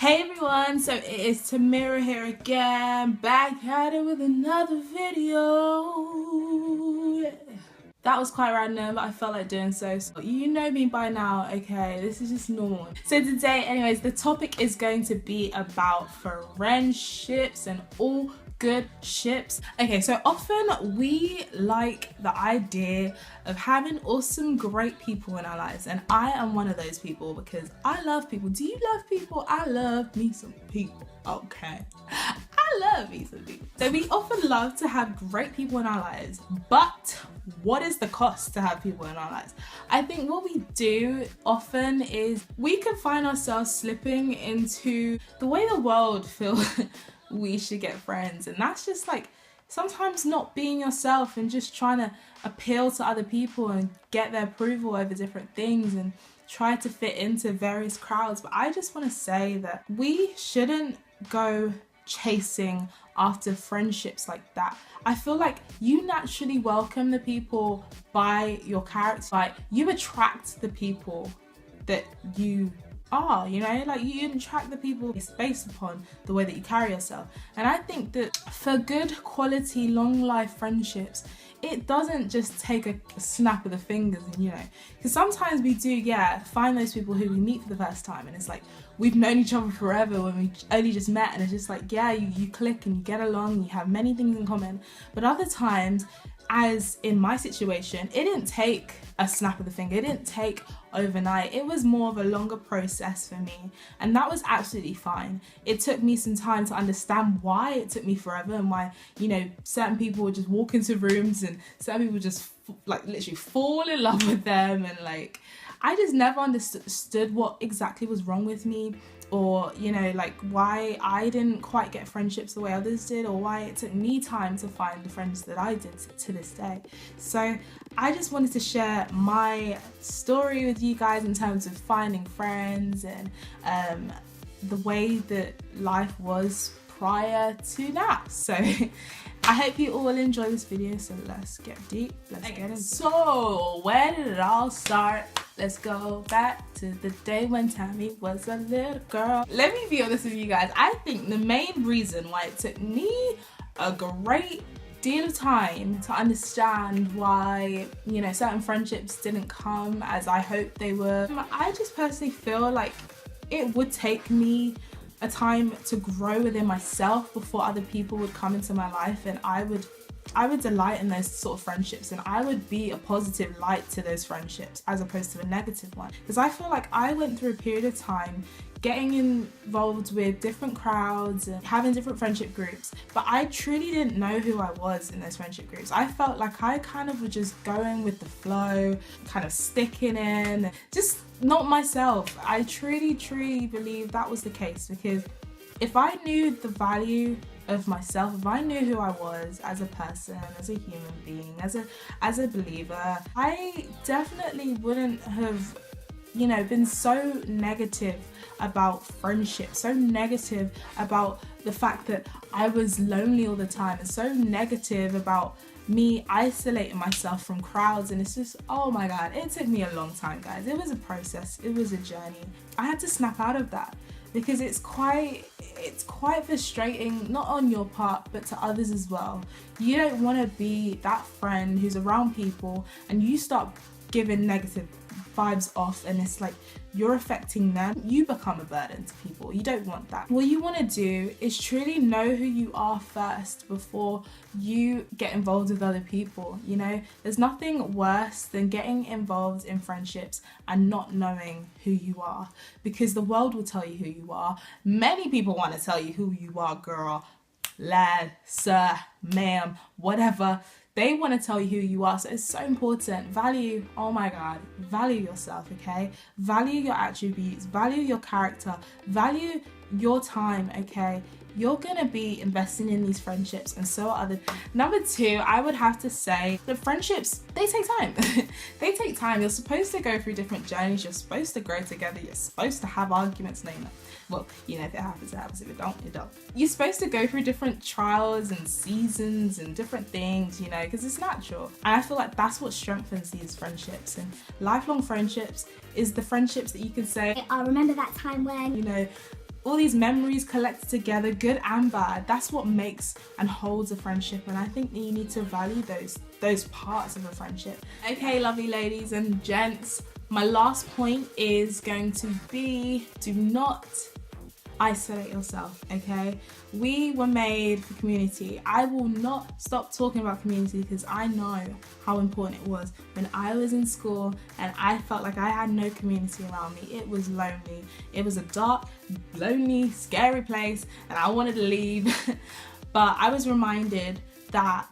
Hey everyone, so it is Tamera here again, back at it with another video. That was quite random, but I felt like doing so. You know me by now, okay? This is just normal. So today, anyways, the topic is going to be about friendships and all good ships. Okay, so often we like the idea of having awesome, great people in our lives, and I am one of those people because I love people. Do you love people? I love me some people, okay? I love me some people. So we often love to have great people in our lives, but what is the cost to have people in our lives? I think what we do often is we can find ourselves slipping into the way the world feels we should get friends, and that's just like sometimes not being yourself and just trying to appeal to other people and get their approval over different things and try to fit into various crowds. But I just want to say that we shouldn't go chasing after friendships like that. I feel like you naturally welcome the people by your character. Like, you attract the people that you are, you know, like you attract the people based upon the way that you carry yourself. And I think that for good quality long life friendships, it doesn't just take a snap of the fingers, and you know, because sometimes we do find those people who we meet for the first time and it's like we've known each other forever when we only just met, and it's just like you click and you get along, you have many things in common. But other times, as in my situation, it didn't take a snap of the finger, it didn't take overnight. It was more of a longer process for me, and that was absolutely fine. It took me some time to understand why it took me forever, and why, you know, certain people would just walk into rooms and certain people just like literally fall in love with them, and like I just never understood what exactly was wrong with me, or you know, like why I didn't quite get friendships the way others did, or why it took me time to find the friends that I did to this day. So I just wanted to share my story with you guys in terms of finding friends and the way that life was prior to that. So I hope you all enjoy this video, so let's get deep, let's get into it. So where did it all start? Let's go back to the day when Tammy was a little girl. Let me be honest with you guys. I think the main reason why it took me a great deal of time to understand why, you know, certain friendships didn't come as I hoped they would. I just personally feel like it would take me a time to grow within myself before other people would come into my life, and I would delight in those sort of friendships, and I would be a positive light to those friendships as opposed to a negative one. Because I feel like I went through a period of time getting involved with different crowds and having different friendship groups, but I truly didn't know who I was in those friendship groups. I felt like I kind of was just going with the flow, kind of sticking in, just not myself. I truly believe that was the case, because if I knew the value of myself, if I knew who I was as a person, as a human being, as a believer, I definitely wouldn't have, you know, been so negative about friendship, so negative about the fact that I was lonely all the time, and so negative about me isolating myself from crowds. And it's just, oh my god, it took me a long time, guys. It was a process, it was a journey. I had to snap out of that, because it's quite frustrating, not on your part but to others as well. You don't want to be that friend who's around people and you start giving negative vibes off, and it's like you're affecting them, you become a burden to people. You don't want that. What you want to do is truly know who you are first before you get involved with other people. You know, there's nothing worse than getting involved in friendships and not knowing who you are, because the world will tell you who you are. Many people want to tell you who you are, girl, lad, sir, ma'am, whatever. They want to tell you who you are. So it's so important. Value, oh my god, value yourself, okay? Value your attributes, value your character, value your time, okay? You're gonna be investing in these friendships, and so are other. Number two, I would have to say the friendships, they take time. They take time. You're supposed to go through different journeys. You're supposed to grow together. You're supposed to have arguments, name it. Well, you know, if it happens, it happens. If it don't, it don't. You're supposed to go through different trials and seasons and different things, you know, because it's natural. And I feel like that's what strengthens these friendships. And lifelong friendships is the friendships that you can say, I remember that time when, you know, all these memories collected together, good and bad. That's what makes and holds a friendship, and I think that you need to value those parts of a friendship. Okay, lovely ladies and gents, my last point is going to be, do not isolate yourself, okay? We were made for community. I will not stop talking about community because I know how important it was when I was in school and I felt like I had no community around me. It was lonely. It was a dark, lonely, scary place and I wanted to leave. But I was reminded that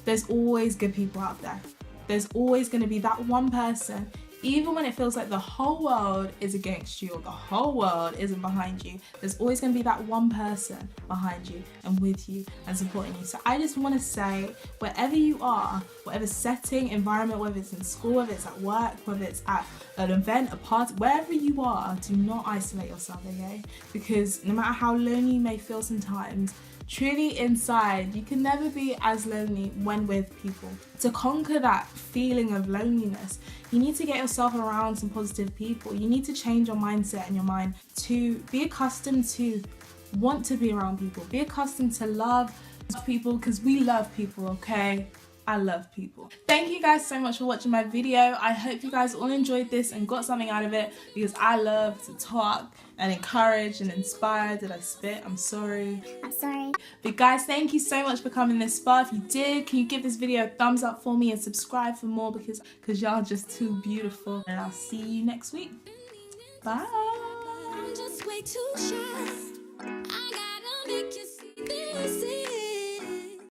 there's always good people out there. There's always going to be that one person. Even when it feels like the whole world is against you or the whole world isn't behind you, there's always going to be that one person behind you and with you and supporting you. So I just want to say, wherever you are, whatever setting, environment, whether it's in school, whether it's at work, whether it's at an event, a party, wherever you are, do not isolate yourself, okay? Because no matter how lonely you may feel sometimes, truly inside, you can never be as lonely when with people. To conquer that feeling of loneliness, you need to get yourself around some positive people. You need to change your mindset and your mind to be accustomed to want to be around people. Be accustomed to love people because we love people, okay? I love people. Thank you guys so much for watching my video. I hope you guys all enjoyed this and got something out of it because I love to talk and encourage and inspire. Did I spit? I'm sorry. I'm sorry. But guys, thank you so much for coming this far. If you did, can you give this video a thumbs up for me and subscribe for more because y'all just too beautiful. And I'll see you next week. Bye. I'm just way too shy.